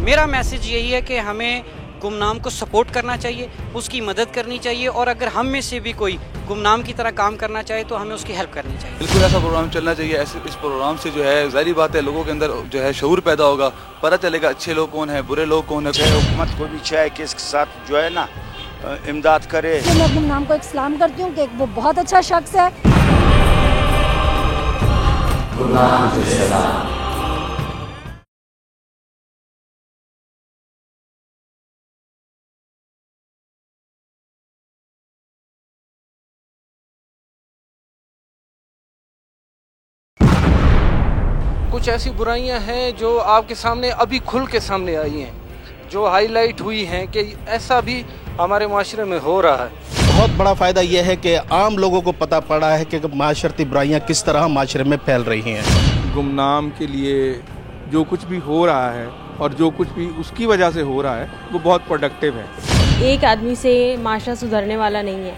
मेरा मैसेज यही है कि हमें गुमनाम को सपोर्ट करना चाहिए, उसकी मदद करनी चाहिए, और अगर हम में से भी कोई गुमनाम की तरह काम करना चाहे तो हमें उसकी हेल्प करनी चाहिए। बिल्कुल ऐसा प्रोग्राम चलना चाहिए। ऐसे इस प्रोग्राम से जो है ज़ाहिर बात है लोगों के अंदर जो है शऊर पैदा होगा, पता चलेगा अच्छे लोग कौन है, बुरे लोग कौन है। हुकूमत को भी चाहिए कि इसके साथ जो है ना इमदाद करे। मैं गुमनाम को एक सलाम करती हूँ कि वो बहुत अच्छा शख्स है। कुछ ऐसी बुराइयां हैं जो आपके सामने अभी खुल के सामने आई हैं, जो हाईलाइट हुई हैं कि ऐसा भी हमारे माशरे में हो रहा है। बहुत बड़ा फ़ायदा यह है कि आम लोगों को पता पड़ा है कि माशरती बुराइयां किस तरह माशरे में फैल रही हैं। गुमनाम के लिए जो कुछ भी हो रहा है और जो कुछ भी उसकी वजह से हो रहा है वो बहुत प्रोडक्टिव है। एक आदमी से माशरा सुधरने वाला नहीं है,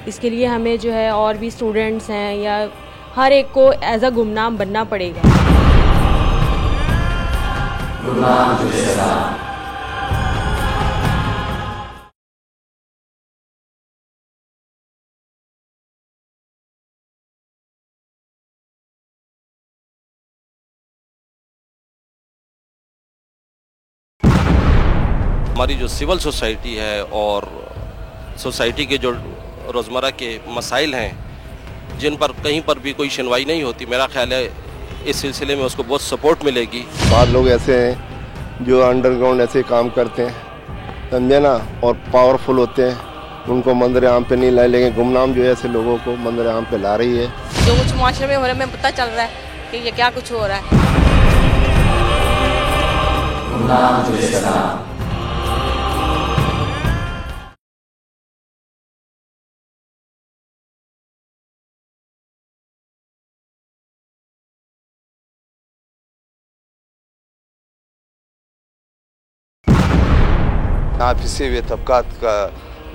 इसके लिए हमें जो है और भी स्टूडेंट्स हैं या हर एक को एज अ गुमनाम बनना पड़ेगा। हमारी जो सिविल सोसाइटी है और सोसाइटी के जो रोज़मर्रा के मसाइल हैं जिन पर कहीं पर भी कोई सुनवाई नहीं होती, मेरा ख्याल है इस सिलसिले में उसको बहुत सपोर्ट मिलेगी। बहुत लोग ऐसे हैं जो अंडरग्राउंड ऐसे काम करते हैं, समझे ना, और पावरफुल होते हैं, उनको मंदिर आम पे नहीं लाए, लेकिन गुमनाम जो है ऐसे लोगों को मंदिर आम पे ला रही है। जो कुछ माशरे में हो रहा है हमें पता चल रहा है कि ये क्या कुछ हो रहा है। यहाँ पिसे हुए तबकात का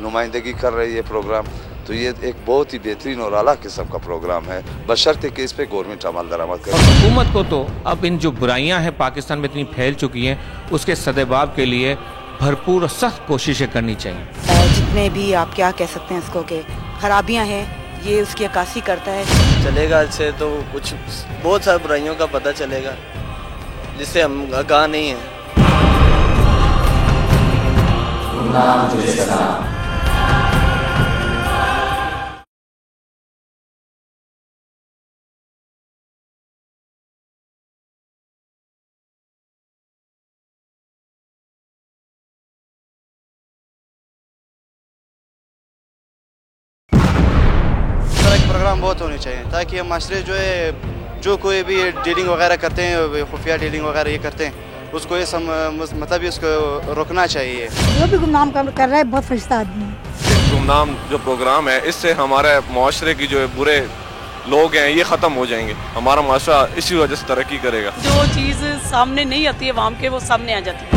नुमाइंदगी कर रही है प्रोग्राम, तो ये एक बहुत ही बेहतरीन और आला किस्म का प्रोग्राम है, बशर्ते कि इस पे गवर्नमेंट अमल दरामद करे। हुकूमत को तो अब इन जो बुराइयां हैं पाकिस्तान में इतनी फैल चुकी हैं, उसके सदेबाब के लिए भरपूर और सख्त कोशिशें करनी चाहिए। जितने भी आप क्या कह सकते हैं इसको कि खराबियां हैं, ये उसकी अक्कासी करता है। चलेगा इससे तो कुछ बहुत सारी बुराइयों का पता चलेगा जिससे हम आगाह नहीं हैं। प्रोग्राम बहुत होने चाहिए ताकि हम माशरे जो है जो कोई भी डीलिंग वगैरह करते हैं, खुफिया डीलिंग वगैरह ये करते हैं, उसको ये मतलब इसको रोकना चाहिए। जो भी गुमनाम कर रहा है बहुत फरिश्ता आदमी है। गुमनाम जो प्रोग्राम है इससे हमारे माशरे की जो बुरे लोग हैं ये ख़त्म हो जाएंगे, हमारा माशरा इसी वजह से तरक्की करेगा। जो चीज़ सामने नहीं आती है वाम के, वो सामने आ जाती है।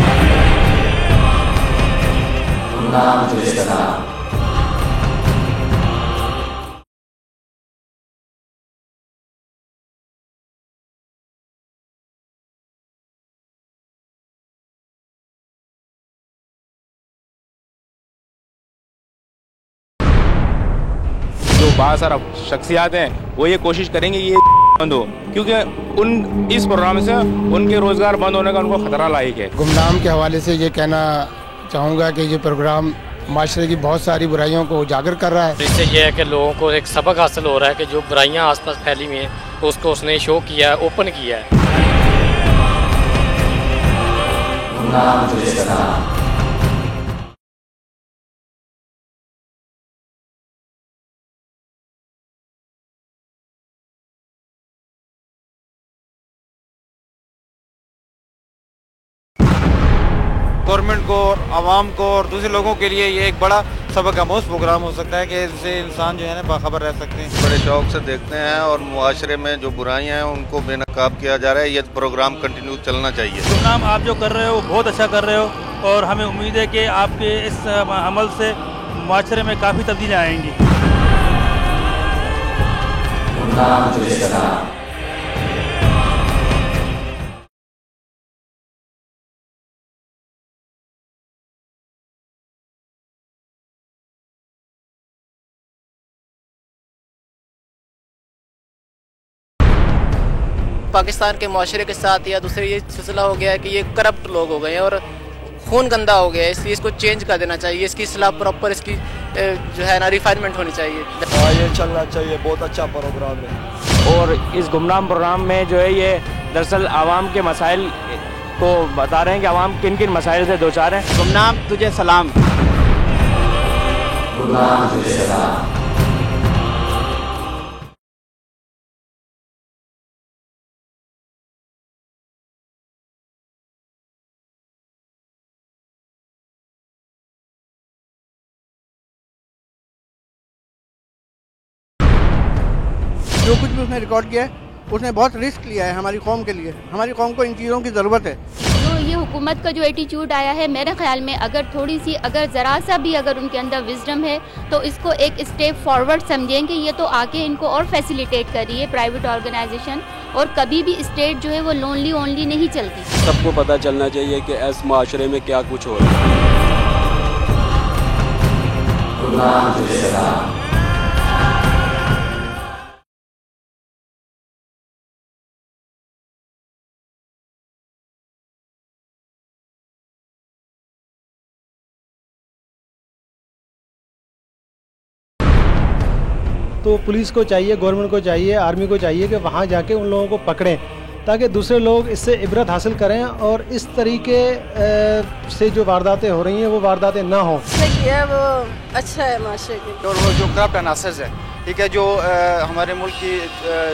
जो बासारा शख्सियात हैं वो ये कोशिश करेंगे ये बंद हो, क्योंकि इस प्रोग्राम से उनके रोजगार बंद होने का उनको खतरा लायक है। गुमनाम के हवाले से ये कहना चाहूँगा कि ये प्रोग्राम माशरे की बहुत सारी बुराइयों को उजागर कर रहा है। इससे ये है कि लोगों को एक सबक हासिल हो रहा है कि जो बुराइयां आसपास फैली हुई हैं उसको उसने शो किया है, ओपन किया है। गवर्नमेंट को और आवाम को और दूसरे लोगों के लिए ये एक बड़ा सबक आमोज प्रोग्राम हो सकता है कि इससे इंसान जो है ना बाखबर रह सकते हैं। बड़े शौक से देखते हैं और मुआशरे में जो बुराइयां हैं उनको बेनकाब किया जा रहा है। ये प्रोग्राम कंटिन्यू चलना चाहिए। प्रोग्राम आप जो कर रहे हो बहुत अच्छा कर रहे हो और हमें उम्मीद है कि आपके इस अमल से मुआशरे में काफ़ी तब्दीलियाँ आएंगी। पाकिस्तान के माशरे के साथ या दूसरे ये सिलसिला हो गया है कि ये करप्ट लोग हो गए हैं और खून गंदा हो गया है, इसलिए इसको चेंज कर देना चाहिए। इसकी इस्लाह प्रॉपर इसकी जो है ना रिफाइनमेंट होनी चाहिए। ये चलना चाहिए, बहुत अच्छा प्रोग्राम है। और इस गुमनाम प्रोग्राम में जो है ये दरअसल आवाम के मसाइल को बता रहे हैं कि आवाम किन किन मसाइल से दो चार हैं। गुमनाम तुझे सलाम। गुमनाम तुझे सलाम। जो कुछ भी उसने रिकॉर्ड किया है उसने बहुत रिस्क लिया है हमारी कौम के लिए। हमारी कौम को इन चीज़ों की ज़रूरत है। तो ये हुकूमत का जो एटीट्यूड आया है, मेरे ख्याल में अगर थोड़ी सी अगर ज़रा सा भी अगर उनके अंदर विजडम है तो इसको एक स्टेप फॉरवर्ड समझें कि ये तो आके इनको और फैसिलिटेट कर रही है प्राइवेट ऑर्गेनाइजेशन, और कभी भी स्टेट जो है वो लोनली ओनली नहीं चलती। सबको पता चलना चाहिए कि इस माशरे में क्या कुछ हो रहा है। गुमनाम तुझे सलाम। तो पुलिस को चाहिए, गवर्नमेंट को चाहिए, आर्मी को चाहिए कि वहाँ जाके उन लोगों को पकड़ें ताकि दूसरे लोग इससे इबरत हासिल करें और इस तरीके से जो वारदातें हो रही हैं वो वारदातें ना हों। किया वो अच्छा है माशरे के। और वो जो करप्ट अनासर है, ठीक है, जो हमारे मुल्क की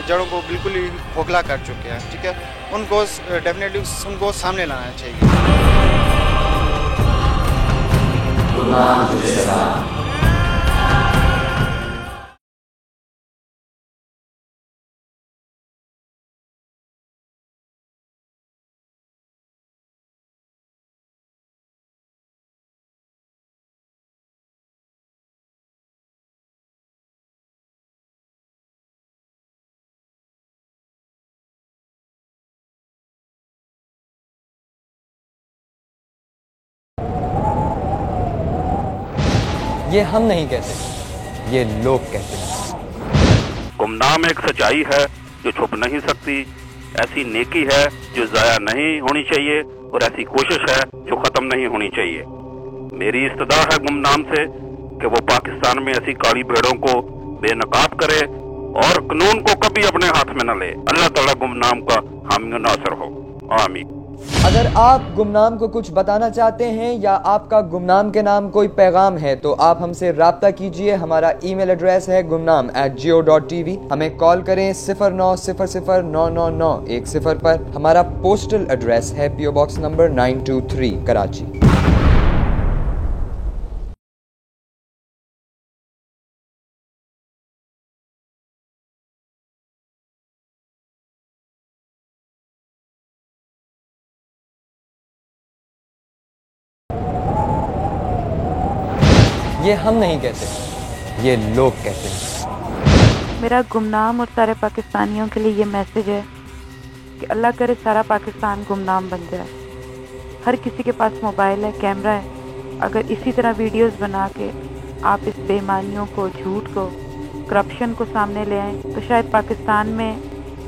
जड़ों को बिल्कुल ही खोखला कर चुके हैं, ठीक है, उनको डेफिनेटली उनको सामने लाना चाहिए। गुमनाम तुझे सलाम। ये हम नहीं कहते, ये लोग कहते हैं। गुमनाम एक सच्चाई है जो छुप नहीं सकती, ऐसी नेकी है जो ज़ाया नहीं होनी चाहिए और ऐसी कोशिश है जो ख़त्म नहीं होनी चाहिए। मेरी इस्तदा है गुमनाम से कि वो पाकिस्तान में ऐसी काली भेड़ों को बेनकाब करे और कानून को कभी अपने हाथ में न ले। अल्लाह ताला गुमनाम का हामी नासर हो, आमीन। अगर आप गुमनाम को कुछ बताना चाहते हैं या आपका गुमनाम के नाम कोई पैगाम है तो आप हमसे राब्ता कीजिए। हमारा ईमेल एड्रेस है gumnaam@jio.tv। हमें कॉल करें 0900999110 पर। हमारा पोस्टल एड्रेस है PO Box नंबर 923 कराची। ये हम नहीं कहते, ये लोग कहते हैं। मेरा गुमनाम और सारे पाकिस्तानियों के लिए ये मैसेज है कि अल्लाह करे सारा पाकिस्तान गुमनाम बन जाए। हर किसी के पास मोबाइल है, कैमरा है। अगर इसी तरह वीडियोस बना के आप इस बेईमानियों को, झूठ को, करप्शन को सामने ले आएँ तो शायद पाकिस्तान में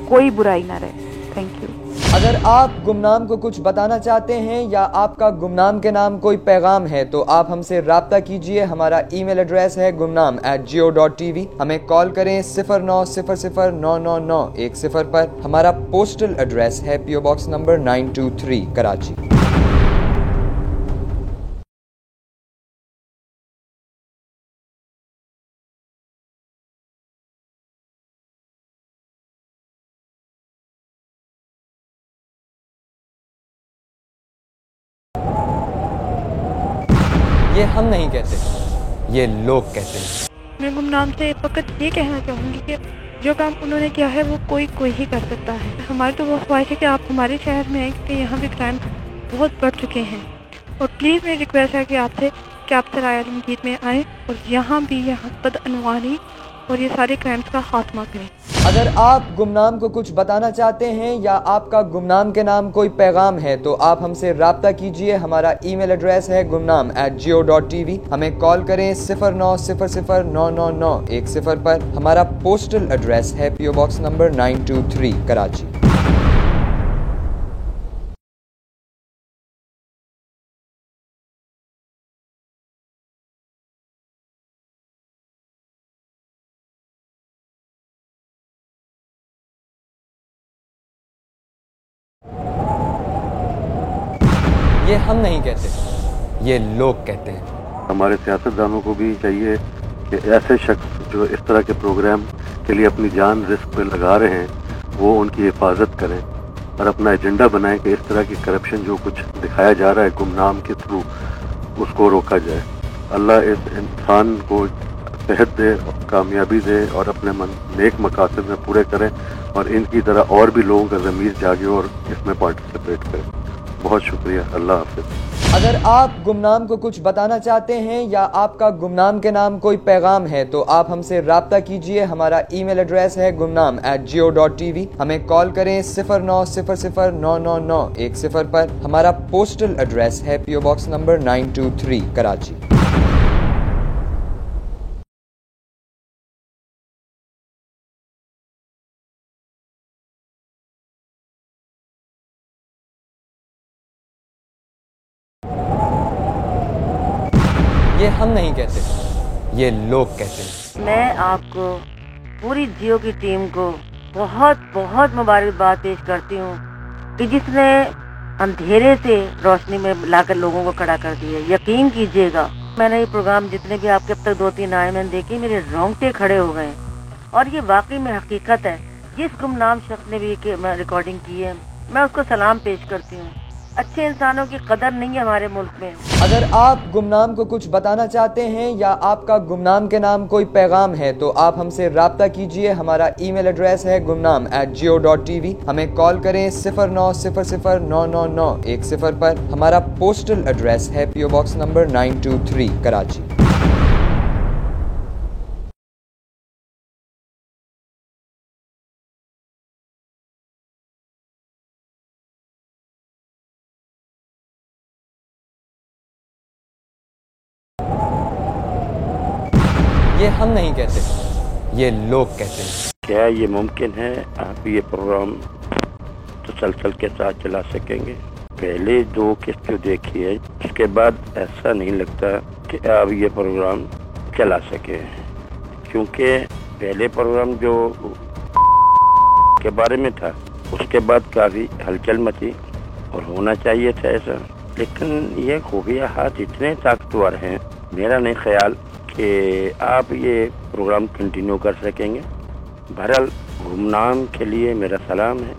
कोई बुराई ना रहे। Thank you. अगर आप गुमनाम को कुछ बताना चाहते हैं या आपका गुमनाम के नाम कोई पैगाम है तो आप हमसे राब्ता कीजिए। हमारा ईमेल एड्रेस है gumnaam@jio.tv। हमें कॉल करें 0900999110 पर। हमारा पोस्टल एड्रेस है PO Box नंबर 923 कराची। ये हम नहीं कहते, ये लोग कहते हैं। मैं गुमनाम से फकत ये कहना चाहूँगी कि जो काम उन्होंने किया है वो कोई ही कर सकता है। हमारी तो वो ख्वाहिश है कि आप हमारे शहर में आए कि यहाँ भी क्राइम बहुत बढ़ चुके हैं, और प्लीज़ मेरी रिक्वेस्ट है कि आपसे कि आप सराय आलमगीर में आएँ और यहाँ भी यहाँ बदअनवानी और ये सारे क्राइम्स का खात्मा करें। अगर आप गुमनाम को कुछ बताना चाहते हैं या आपका गुमनाम के नाम कोई पैगाम है तो आप हमसे राब्ता कीजिए। हमारा ईमेल एड्रेस है gumnaam@jio.tv। हमें कॉल करें 0900999110 पर। हमारा पोस्टल एड्रेस है PO Box नंबर 923 कराची। ये हम नहीं कहते, ये लोग कहते हैं। हमारे सियासतदानों को भी चाहिए कि ऐसे शख्स जो इस तरह के प्रोग्राम के लिए अपनी जान रिस्क पे लगा रहे हैं वो उनकी हिफाजत करें और अपना एजेंडा बनाएं कि इस तरह की करप्शन जो कुछ दिखाया जा रहा है गुमनाम के थ्रू उसको रोका जाए। अल्लाह इस इंसान को सेहत दे, कामयाबी दे और अपने नेक मकासद में पूरे करें और इनकी तरह और भी लोगों का ज़मीर जागे और इसमें पार्टिसिपेट करें। बहुत शुक्रिया, अल्लाह हाफ़िज़। अगर आप गुमनाम को कुछ बताना चाहते हैं या आपका गुमनाम के नाम कोई पैगाम है तो आप हमसे राब्ता कीजिए। हमारा ईमेल एड्रेस है gumnaam@geo.tv। हमें कॉल करें 0900999110 पर। हमारा पोस्टल एड्रेस है PO बॉक्स नंबर 923 कराची। ये हम नहीं कहते, ये लोग कहते हैं। मैं आपको पूरी जियो की टीम को बहुत बहुत मुबारकबाद पेश करती हूँ कि जिसने अंधेरे से रोशनी में लाकर लोगों को खड़ा कर दिया। यकीन कीजिएगा मैंने ये प्रोग्राम जितने भी आपके अब तक 2-3 आए मैंने देखे, मेरे रोंगटे खड़े हो गए और ये वाकई में हकीकत है। जिस गुमनाम शख्स ने भी रिकॉर्डिंग की है मैं उसको सलाम पेश करती हूँ। अच्छे इंसानों की कदर नहीं है हमारे मुल्क में। अगर आप गुमनाम को कुछ बताना चाहते हैं या आपका गुमनाम के नाम कोई पैगाम है तो आप हमसे राब्ता कीजिए। हमारा ईमेल एड्रेस है gumnaam@geo.tv। हमें कॉल करें 0900999110 पर। हमारा पोस्टल एड्रेस है PO बॉक्स नंबर 923 कराची। ये हम नहीं कहते, ये लोग कहते हैं। क्या ये मुमकिन है आप ये प्रोग्राम तसलसल के साथ चला सकेंगे? पहले 2 किस्त देखी है, उसके बाद ऐसा नहीं लगता कि आप ये प्रोग्राम चला सके, क्योंकि पहले प्रोग्राम जो के बारे में था उसके बाद काफ़ी हलचल मची और होना चाहिए था ऐसा, लेकिन ये खुफिया हाथ इतने ताकतवर हैं, मेरा नहीं ख्याल कि आप ये प्रोग्राम कंटिन्यू कर सकेंगे। बहरहाल गुमनाम के लिए मेरा सलाम है,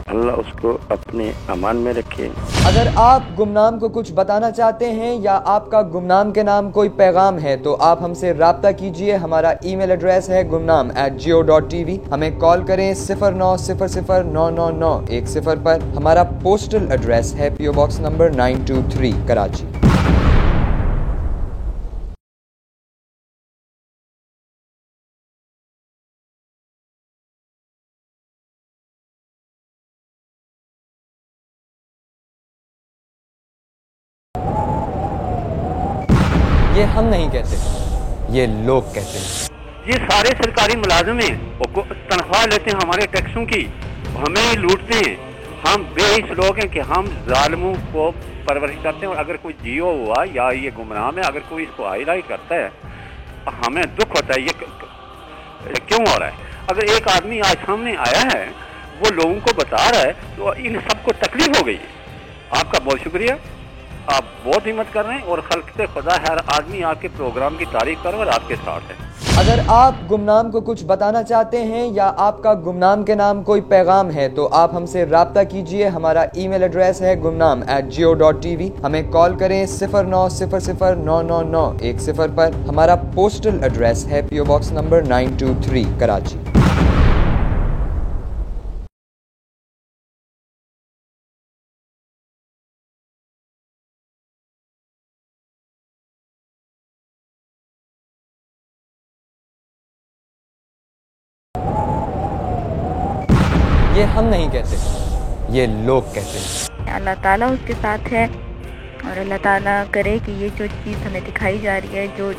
अल्लाह उसको अपने अमान में रखे। अगर आप गुमनाम को कुछ बताना चाहते हैं या आपका गुमनाम के नाम कोई पैगाम है तो आप हमसे राब्ता कीजिए। हमारा ईमेल एड्रेस है gumnaam@geo.tv। हमें कॉल करें 0900999110 पर। हमारा पोस्टल एड्रेस है PO बॉक्स नंबर 923 कराची। ये हम नहीं कहते, ये लोग कहते हैं। ये सारे सरकारी मुलाजिम हैं, वो तनख्वाह लेते हैं हमारे टैक्सों की, हमें लूटते हैं। हम बेहिस लोग हैं कि हम जालिमों को परवरिश करते हैं। और अगर कोई जियो हुआ या ये गुमनाम है, अगर कोई इसको हाईलाइट करता है हमें दुख होता है ये क्यों हो रहा है। अगर एक आदमी आज सामने आया है वो लोगों को बता रहा है तो इन सबको तकलीफ हो गई है। आपका बहुत शुक्रिया, आप बहुत हिम्मत कर रहे हैं और खल्क से खुदा हर आदमी आपके प्रोग्राम की तारीफ कर और आपके साथ है। अगर आप गुमनाम को कुछ बताना चाहते हैं या आपका गुमनाम के नाम कोई पैगाम है तो आप हमसे राब्ता कीजिए। हमारा ईमेल एड्रेस है gumnaam@geo.tv। हमें कॉल करें 0900999110 पर। हमारा पोस्टल एड्रेस है PO बॉक्स नंबर 923 कराची। ये हम नहीं कहते, ये लोग कहते हैं। अल्लाह ताला उसके साथ है और अल्लाह ताला करे कि ये जो चीज़ हमें दिखाई जा रही है, जो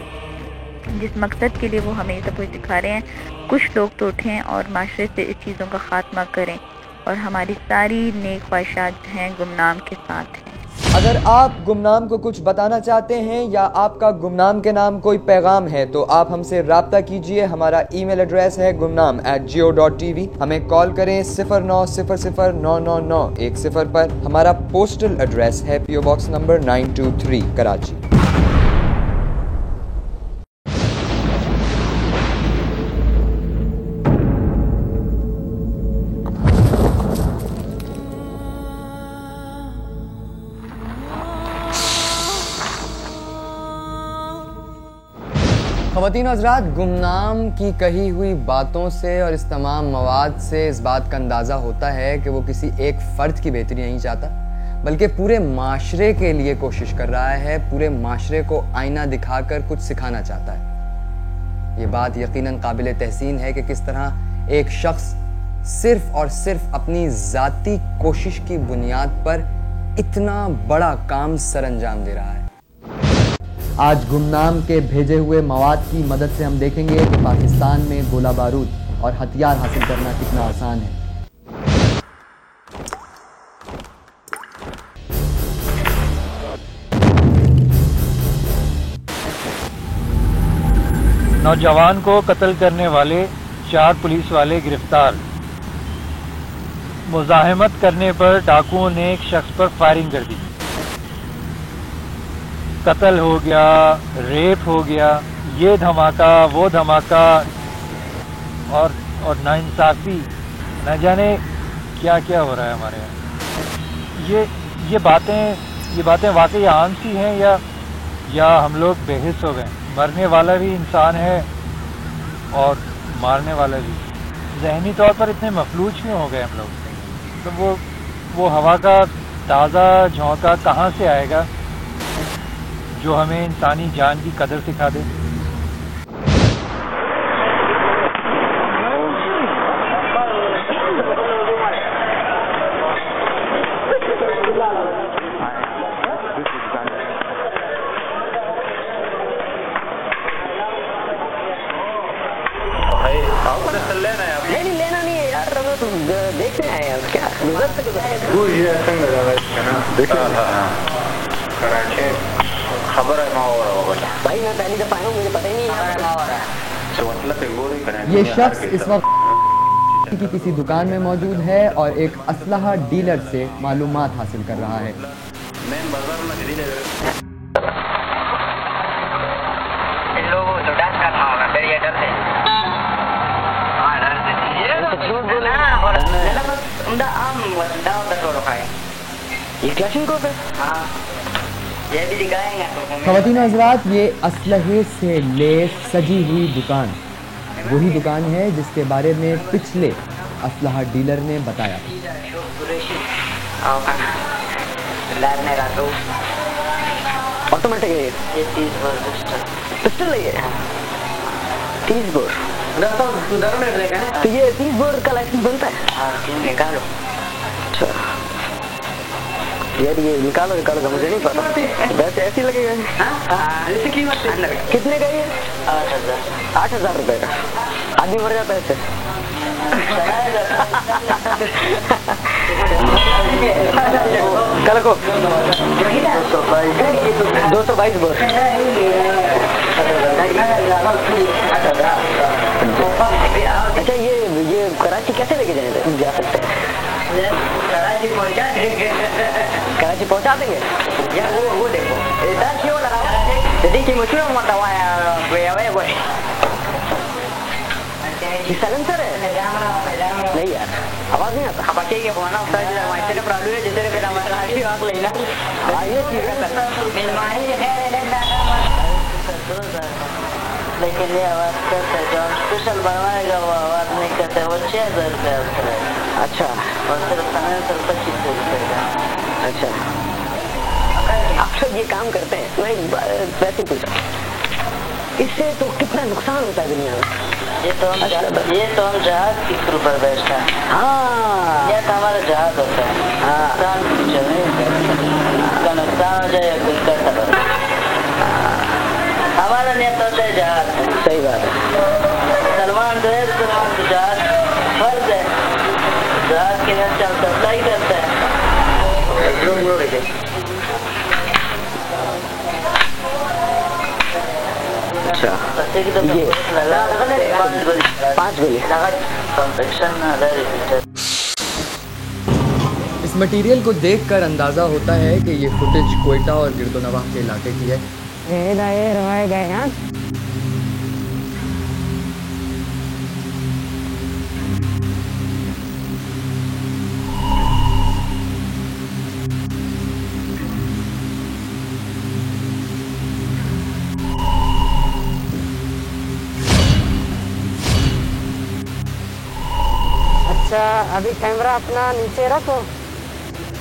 जिस मकसद के लिए वो हमें सब कुछ दिखा रहे हैं, कुछ लोग तो उठें और माशरे से इस चीज़ों का ख़ात्मा करें और हमारी सारी नेक ख्वाहिशात हैं गुमनाम के साथ हैं। अगर आप गुमनाम को कुछ बताना चाहते हैं या आपका गुमनाम के नाम कोई पैगाम है तो आप हमसे राब्ता कीजिए। हमारा ईमेल एड्रेस है gumnam@geo.tv। हमें कॉल करें 0900999110 पर। हमारा पोस्टल एड्रेस है PO बॉक्स नंबर 923 कराची। ख़वातीन हज़रात, गुमनाम की कही हुई बातों से और इस तमाम मवाद से इस बात का अंदाज़ा होता है कि वो किसी एक फ़र्द की बेहतरी नहीं चाहता, बल्कि पूरे माशरे के लिए कोशिश कर रहा है, पूरे माशरे को आईना दिखाकर कुछ सिखाना चाहता है। ये बात यकीनन काबिल तहसीन है कि किस तरह एक शख्स सिर्फ और सिर्फ अपनी ज़ाती कोशिश की बुनियाद पर इतना बड़ा काम सरअंजाम दे रहा है। आज गुमनाम के भेजे हुए मवाद की मदद से हम देखेंगे कि पाकिस्तान में गोला बारूद और हथियार हासिल करना कितना आसान है। नौजवान को कत्ल करने वाले 4 पुलिस वाले गिरफ्तार। मुजाहिमत करने पर डाकुओं ने एक शख्स पर फायरिंग कर दी। कत्ल हो गया, रेप हो गया, ये धमाका वो धमाका और नाइंसाफ़ी, न जाने क्या क्या हो रहा है हमारे यहाँ। ये बातें वाकई आम सी हैं या हम लोग बेहिस हो गए। मरने वाला भी इंसान है और मारने वाला भी। ज़हनी तौर पर इतने मफलूज क्यों हो गए हम लोग? तो वो हवा का ताज़ा झोंका कहाँ से आएगा जो हमें इंसानी जान की कदर सिखा दे? नहीं लेना नहीं है यार, तो देखने आए हैं क्या खबर है भाई, मैं पहली दफा आया हूँ, मुझे पता ही नहीं है। ये शख्स इस वक्त की किसी दुकान में मौजूद है और एक असलहा डीलर से मालूमात हासिल कर रहा है। इन लोगों को तो डांस करना होगा, फिर ये डर से ख़वातीन हज़रात, ये असलहे से लैस सजी हुई दुकान वही दुकान है जिसके बारे में पिछले असलहा डीलर ने बताया। ऑटोमेटिक है ये 30 बोर पिस्टल है, ये 30 बोर। तो ये 30 बोर का लाइसेंस बनता है? हाँ, निकालो। अच्छा यार, ये निकालो का मुझे नहीं पता, वैसे ऐसे ही लगेगा। कितने का ये? 8,000 रुपए का। आदमी मर जाता है इससे। कल को 222 बोर। अच्छा, ये कराची कैसे लेके जा सकते हैं? कराची पहुंचा देंगे। कराची पहुंचा देंगे यार। वो देखो क्यों लगा देखिए, मुझे सलेंसर है नहीं यार, आवाज नहीं आता। अब के फोन प्रॉब्लम है जितने फिर हमारा आग लेना ये चीज लेकिन ये आवाज करता है जो हम स्पेशल बनवाएगा वो आवाज नहीं करता है, वो 6,000 रुपया होता है। अच्छा, और सिर्फ सलेंसर 25 रुपये का। अच्छा, आप सब ये काम करते हैं? मैं वैसे पूछा, इससे तो कितना नुकसान होता है दुनिया में? ये तो हम जहाज के थ्रू पर बैठता है। हाँ, ये तो हमारा जहाज होता है। हाँ, नुकसान हो जाए कुछ कर सकता, हमारा नेता होता है जहाज। सही बात है। सलमान जो है, सलमान तो जहाज फर्ज है, जहाज के नेता चलता ही करता है। मास्टर की तो लगा 5 गोली लगा कंफेक्शन इस मटेरियल को देखकर अंदाज़ा होता है कि ये फुटेज कोयटा और गिरदोनवाह के इलाके की है। रोए गए हैं। अच्छा अभी कैमरा अपना नीचे रखो,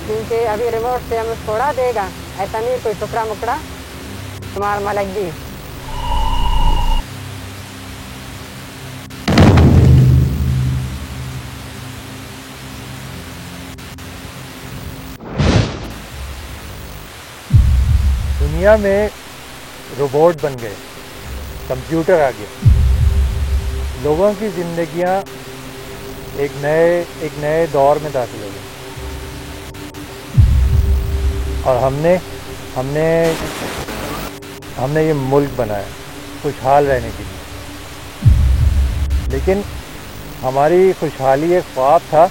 नीचे अभी रिमोट से हमें फोड़ा देगा, ऐसा नहीं कोई टुकड़ा मुकड़ा तुम्हारा मलक दी। दुनिया में रोबोट बन गए, कंप्यूटर आ गए, लोगों की जिंदगियां एक नए दौर में दाखिल हो गई और हमने ये मुल्क बनाया खुशहाल रहने के लिए। लेकिन हमारी खुशहाली एक ख्वाब था,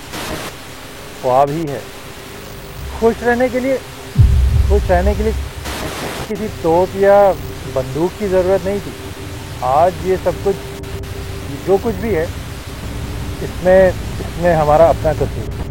ख्वाब ही है। खुश रहने के लिए किसी तोप या बंदूक की ज़रूरत नहीं थी। आज ये सब कुछ, जो कुछ भी है, इसमें हमारा अपना कसूर है।